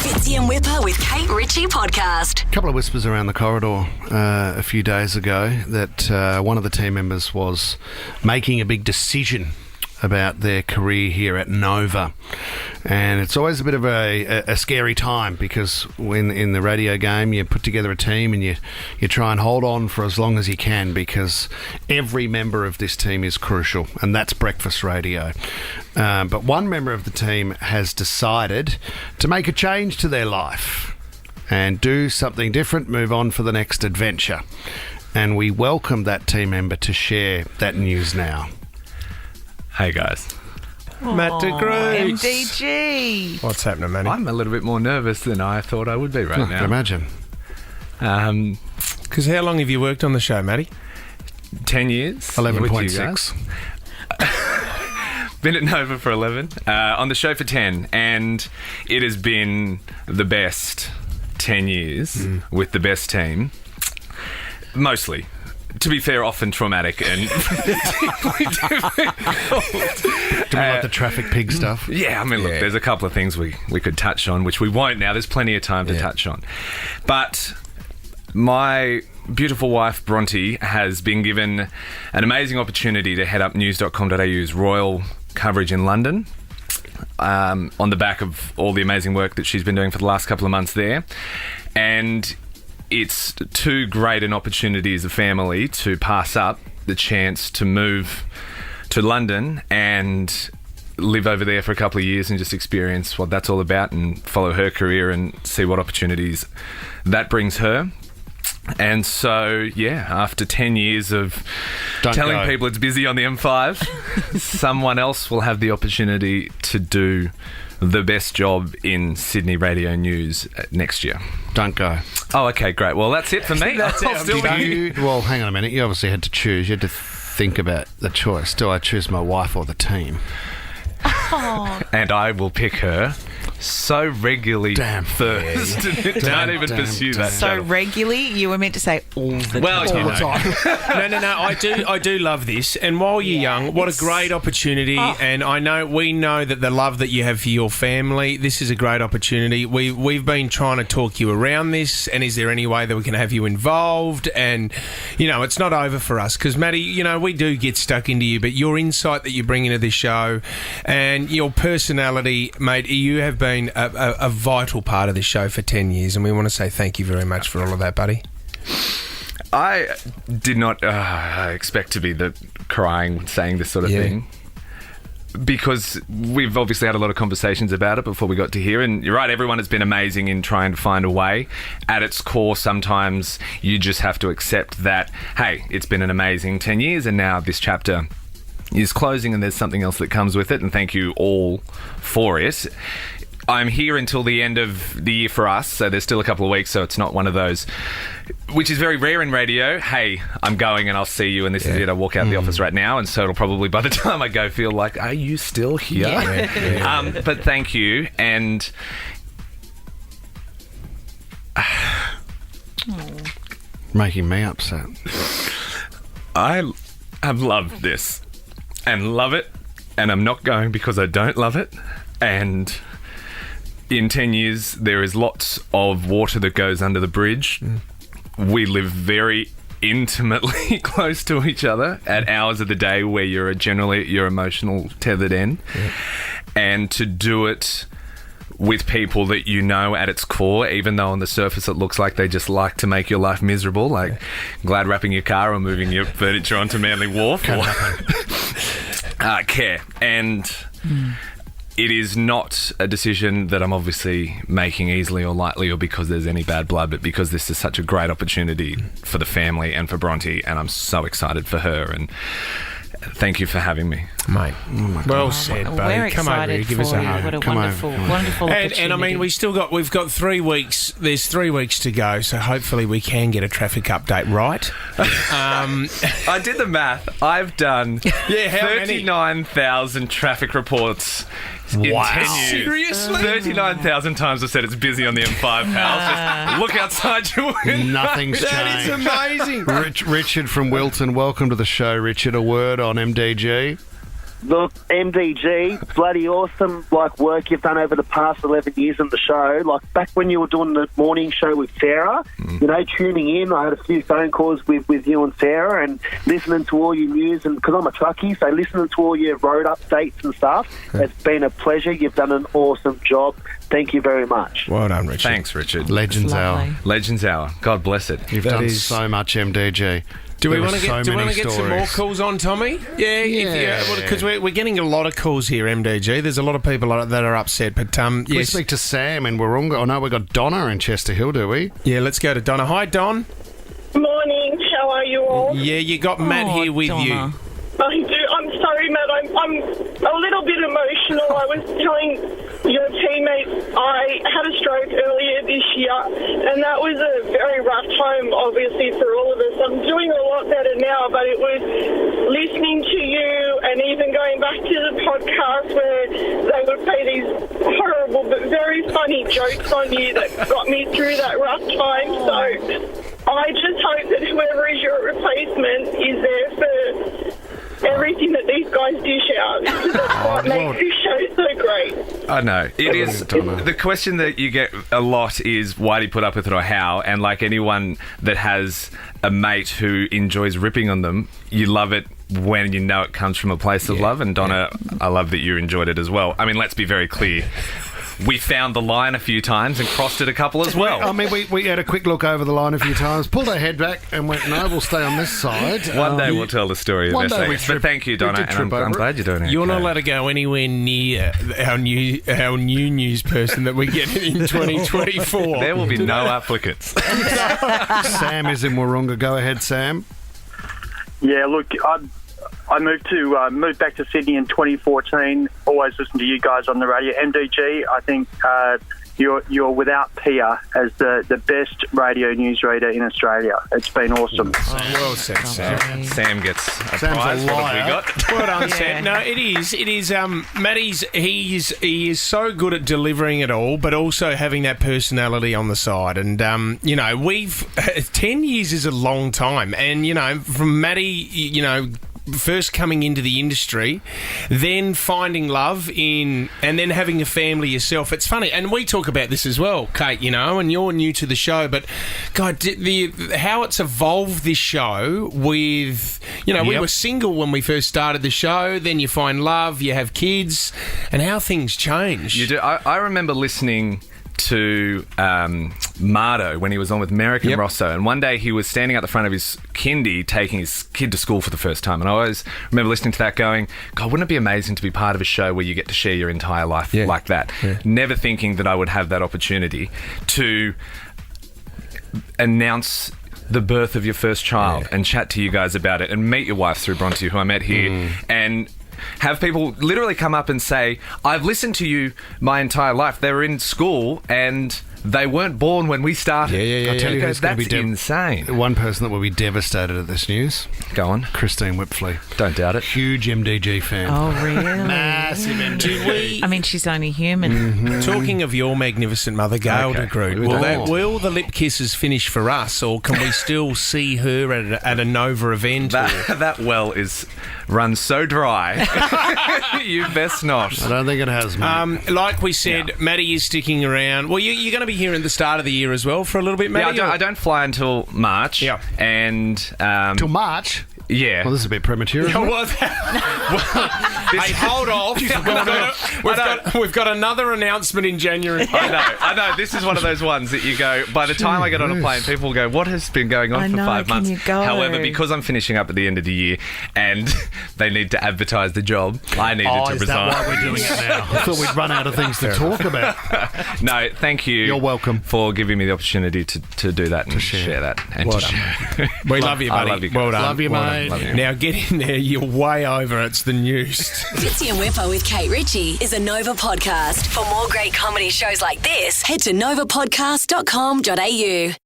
Fitzy and Whipper with Kate Ritchie podcast. A couple of whispers around the corridor a few days ago that one of the team members was making a big decision about their career here at Nova. And it's always a bit of a scary time because when in the radio game you put together a team and you try and hold on for as long as you can because every member of this team is crucial, and that's breakfast radio. But one member of the team has decided to make a change to their life and do something different, move on for the next adventure. And we welcome that team member to share that news now. Hey guys. Matt De Groot. MDG. What's happening, Matty? I'm a little bit more nervous than I thought I would be right I now. can imagine. Because how long have you worked on the show, Matty? 10 years. 11.6. Been at Nova for 11. On the show for 10. And it has been the best 10 years with the best team. Mostly. To be fair, often traumatic and deeply difficult. Do we like the traffic pig stuff? Yeah, I mean, look, there's a couple of things we could touch on, which we won't now. There's plenty of time to touch on. But my beautiful wife, Bronte, has been given an amazing opportunity to head up news.com.au's royal coverage in London on the back of all the amazing work that she's been doing for the last couple of months there. And it's too great an opportunity as a family to pass up the chance to move to London and live over there for a couple of years and just experience what that's all about and follow her career and see what opportunities that brings her. And so, yeah, after 10 years of telling people it's busy on the M5, someone else will have the opportunity to do the best job in Sydney radio news next year. Don't go. Oh, okay, great. Well, that's it for me. That's it. I'll still be Well, hang on a minute. You obviously had to choose. You had to think about the choice. Do I choose my wife or the team? and I will pick her so regularly first. Don't even pursue that. So channel. regularly, you were meant to say all the Well, time. you know. No. I do love this. And while you're young, what a great opportunity. And we know that the love that you have for your family, this is a great opportunity. We've been trying to talk you around this. And is there any way that we can have you involved? And, it's not over for us. Because, Matty, we do get stuck into you. But your insight that you bring into this show and your personality, mate, you have been a vital part of this show for 10 years, and we want to say thank you very much for all of that, buddy. I did not expect to be the crying saying this sort of thing, because we've obviously had a lot of conversations about it before we got to here, and you're right, everyone has been amazing in trying to find a way. At its core, sometimes you just have to accept that, hey, it's been an amazing 10 years and now this chapter is closing and there's something else that comes with it, and thank you all for it. I'm here until the end of the year for us, so there's still a couple of weeks, so it's not one of those, which is very rare in radio. Hey, I'm going and I'll see you, and this is it. I walk out of the office right now, and so it'll probably, by the time I go, feel like, are you still here? But thank you, and Making me upset. I have loved this and love it, and I'm not going because I don't love it, and in 10 years, there is lots of water that goes under the bridge. We live very intimately close to each other at hours of the day where you're generally at your emotional tethered end. And to do it with people that you know at its core, even though on the surface it looks like they just like to make your life miserable, like glad wrapping your car or moving your furniture onto Manly Wharf. Care. And it is not a decision that I'm obviously making easily or lightly or because there's any bad blood, but because this is such a great opportunity for the family and for Bronte, and I'm so excited for her, and thank you for having me. Mate, well said, buddy. We're Come over here, give us a hug. What a Come wonderful opportunity. And I mean, we've got 3 weeks. There's 3 weeks to go, so hopefully we can get a traffic update right. I did the math. I've done 39,000 traffic reports in 10 years. Seriously? 39,000 times I've said it's busy on the M5, pal. Just look outside your window. Nothing's That changed. is amazing. Richard from Wilton, welcome to the show, Richard. A word on MDG. Look, MDG, bloody awesome, work you've done over the past 11 years on the show. Back when you were doing the morning show with Sarah, tuning in, I had a few phone calls with you and Sarah and listening to all your news, and because I'm a truckie, so listening to all your road updates and stuff. It's been a pleasure. You've done an awesome job. Thank you very much. Well done, Richard. Thanks, Richard. Legends Hour. Legends Hour. God bless it. You've done so much, MDG. Do we want to so get some more calls on, Tommy? Yeah. Because we're getting a lot of calls here, MDG. There's a lot of people that are upset. But Can we speak to Sam in Warunga? Oh no, we've got Donna in Chester Hill, do we? Yeah, let's go to Donna. Hi, Don. Morning. How are you all? Yeah, you got Matt here with Donna. you. I do. I'm sorry, Matt. I'm a little bit emotional. I was telling your teammates I had a stroke earlier this year, and that was a very rough time, obviously, for all of us. I'm doing a lot better now, but it was listening to you and even going back to the podcast where they would play these horrible but very funny jokes on you that got me through that rough time. So I just hope that whoever is your replacement is there for everything that these guys dish out. That's what makes this show so great. I know. It is. The question that you get a lot is why do you put up with it or how? And like anyone that has a mate who enjoys ripping on them, you love it when you know it comes from a place of love. And Donna, I love that you enjoyed it as well. I mean, let's be very clear. We found the line a few times and crossed it a couple as well. I mean, we had a quick look over the line a few times, pulled our head back and went, no, we'll stay on this side. One day we'll tell the story of SAS. But thank you, Donna, and I'm glad you're doing it. You're not allowed to go anywhere near our new news person that we get in 2024. There will be no applicants. Sam is in Warunga. Go ahead, Sam. Yeah, look, I moved back to Sydney in 2014. Always listen to you guys on the radio. MDG, I think you're without peer as the best radio newsreader in Australia. It's been awesome. Well said, Sam. Sam gets a Sam's prize. a What have we liar. got? Well done, Sam. No, it is. Matty's. He is so good at delivering it all, but also having that personality on the side. And 10 years is a long time. And from Matty, first coming into the industry, then finding love and then having a family yourself. It's funny, and we talk about this as well, Kate, and you're new to the show, but God, how it's evolved this show with, we were single when we first started the show, then you find love, you have kids, and how things change. You do. I remember listening to Mardo when he was on with Merrick and Rosso, and one day he was standing at the front of his kindy taking his kid to school for the first time, and I always remember listening to that going, God, wouldn't it be amazing to be part of a show where you get to share your entire life like that? Never thinking that I would have that opportunity to announce the birth of your first child and chat to you guys about it and meet your wife through Bronte, who I met here, and have people literally come up and say, I've listened to you my entire life. They were in school and they weren't born when we started. I'll tell you who's going to be insane. One person that will be devastated at this news. Go on. Christine Whipfley. Don't doubt it. Huge MDG fan. Oh, really? Massive MDG. I mean, she's only human. Talking of your magnificent mother, Gail De Groot, will the lip kisses finish for us, or can we still see her at a Nova event? That well is run so dry. You best not. I don't think it has, mate. Like we said, Matty is sticking around. Well, you're going to be here at the start of the year as well for a little bit, Matty? I don't fly until March. Yeah. And Till March? yeah. Well, this is a bit premature. Isn't it? Hey, hold off. We've got another announcement in January. I know. This is one of those ones that you go, by the time I get on a plane, people will go, what has been going on for 5 months? Can you go? However, because I'm finishing up at the end of the year and they need to advertise the job, I needed to Is resign. that why we're doing it now? I thought we'd run out of things to talk about. No, thank you. You're welcome. For giving me the opportunity to do that and share that. And Well to done. share. We love you, buddy. I love you guys. Well done. Love you, Well mate. done. Love you. Now get in there. You're way over. It's the news. Fitzy and Whipper with Kate Ritchie is a Nova podcast. For more great comedy shows like this, head to novapodcast.com.au.